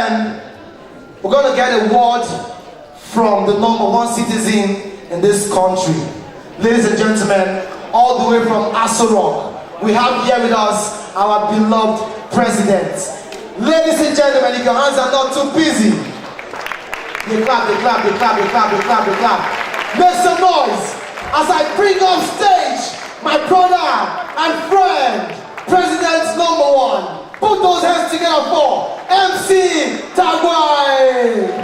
gentlemen, we're going to get a word from the #1 citizen in this country. Ladies and gentlemen, all the way from Aso, we have here with us our beloved president. Ladies and gentlemen, if your hands are not too busy, they clap, they clap, they clap, they clap, they clap, they clap. Make some noise as I bring off stage my brother and friend, President #1. Put those hands together for MC Tagwaye.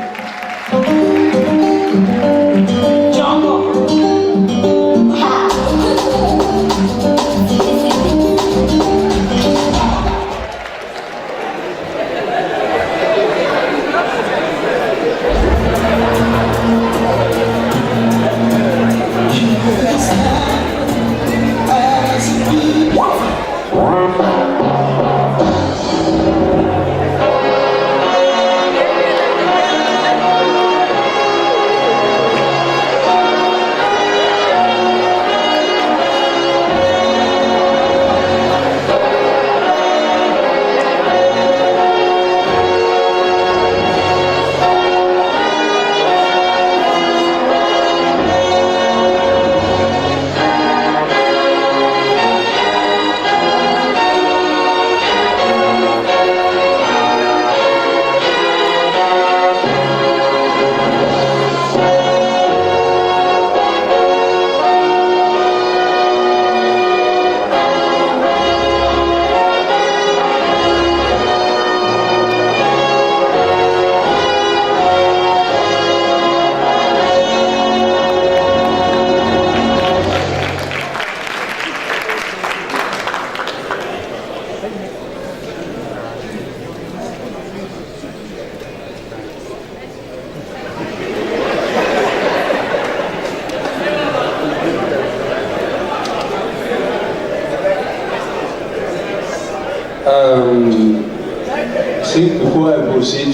Before I proceed,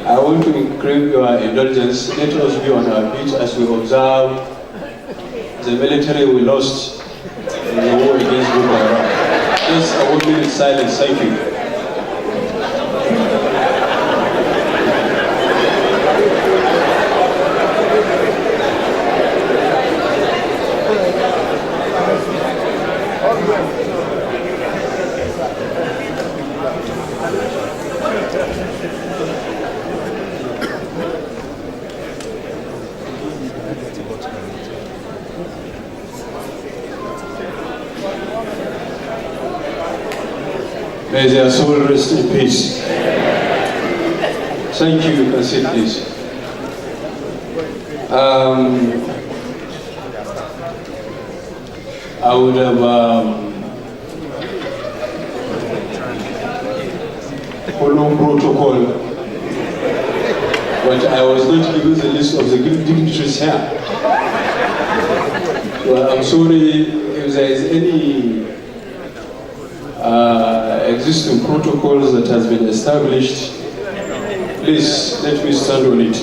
I want to crave your indulgence. Let us be on our feet as we observe the military we lost in the war against Boko Haram. Just a 1 minute silence, thank you. May their soul rest in peace. Thank you. You can sit, please. I would have followed protocol, but I was going to give you the list of the dignitaries here. Well, I'm sorry if there is any existing protocols that has been established. Please let me stand on it.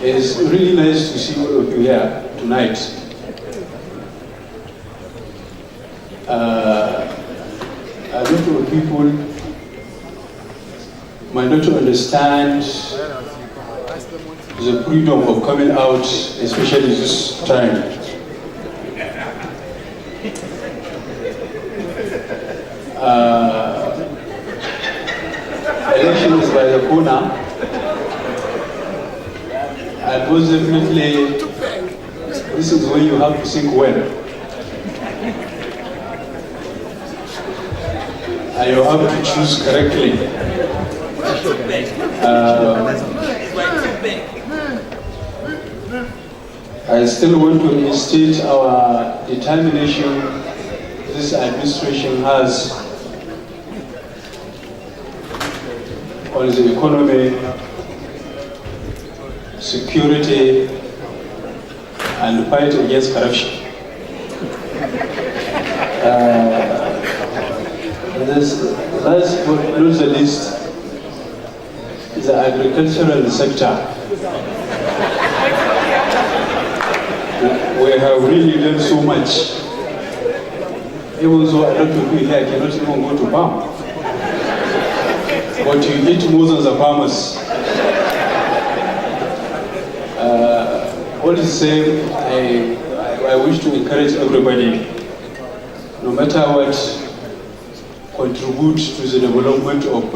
It's really nice to see all of you here tonight. A lot of people might not understand the freedom of coming out, especially this time. Election is by the corner, and most definitely, this is when you have to think well. And you have to choose correctly. I still want to instate our determination this administration has on the economy, security, and the fight against corruption. Last but not the least is the agricultural sector. we have really done so much. Even though a lot of people here cannot even go to farm. But you eat more than the farmers. All the same, I wish to encourage everybody, no matter what, contribute to the development of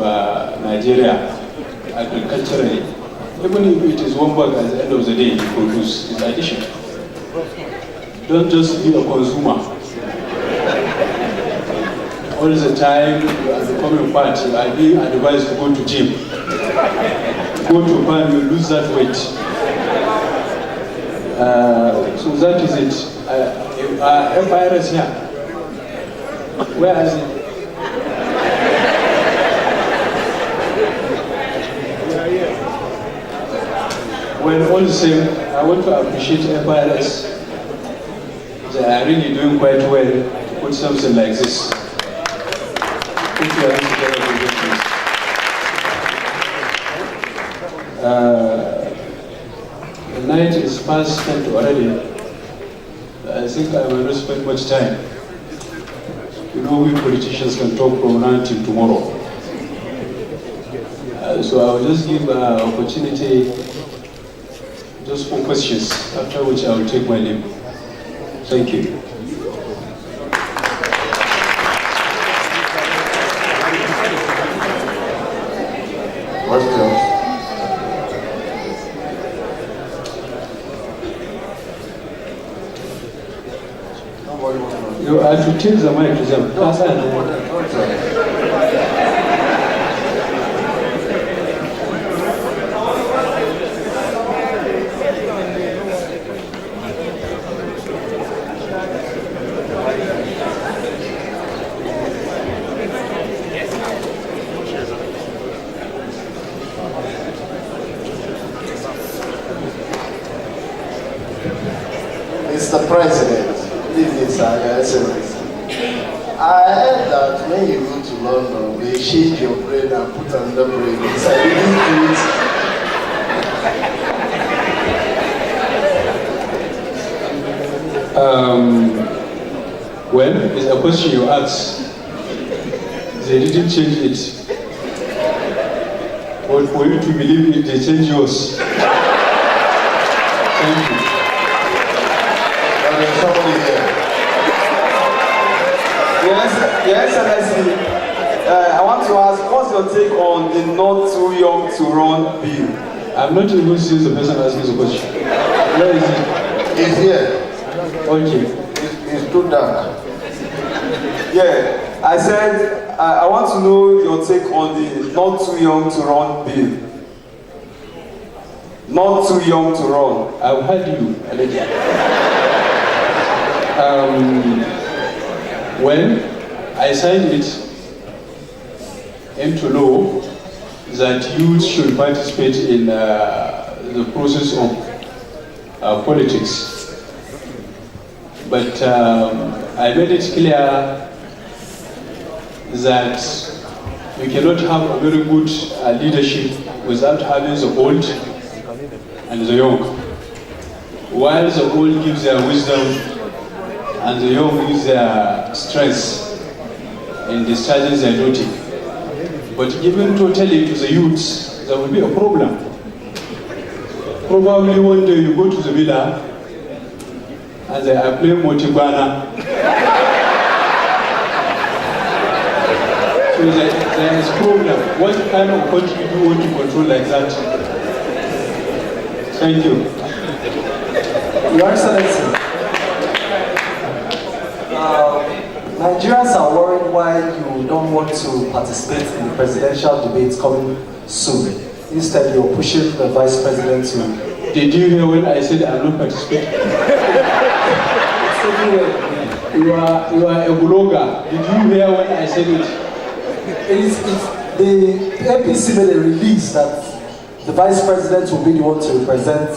Nigeria agriculturally. Even if it is one bag at the end of the day you produce, it's addition. Don't just be a consumer. All the time you are becoming fat, you are being advised to go to gym. Go to farm, you lose that weight. So that is it. FIRS here. Where is it? Well, all the same, I want to appreciate FIRS. They are really doing quite well to put something like this. Thank you. The night is fast spent already. I think I will not spend much time. You know, we politicians can talk from now till tomorrow. So I will just give opportunity just for questions, after which I will take my leave. Thank you. Questions? You are to take the mic to them. Mr. President, this is Your Excellency. I heard that when you go to London, they change your brain and put another brain inside. You didn't do it. Well, it's a question you asked. They didn't change it. But for you to believe it, they changed yours. Thank you. There's somebody here. Your Excellency, I want to ask, what's your take on the not too young to run bill? I'm not even seeing the person asking the question. Where is he? He's here. Okay. He's too dark. Yeah, I said, I want to know your take on the not too young to run bill. Not too young to run. I've heard you, well, I signed it into law that youth should participate in the process of politics. But I made it clear that we cannot have a very good leadership without having the old and the young. While the old gives their wisdom and the young use their strength in discharging their duty. But given totally to the youths, there will be a problem. Probably one day you go to the villa and they are playing Motibana. So there is a problem. What kind of country do you want to control like that? Thank you. Your Excellency, Nigerians are worried why you don't want to participate in the presidential debates coming soon. Instead, you're pushing the vice president to... Did you hear when I said I'm not participating? You are a blogger. Did you hear when I said it? The APC made a release that the vice president will be the one to represent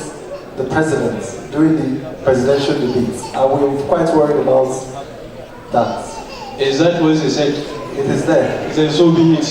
the president during the presidential debates. And we're quite worried about that. Is that what they said? It is there. Then so be it.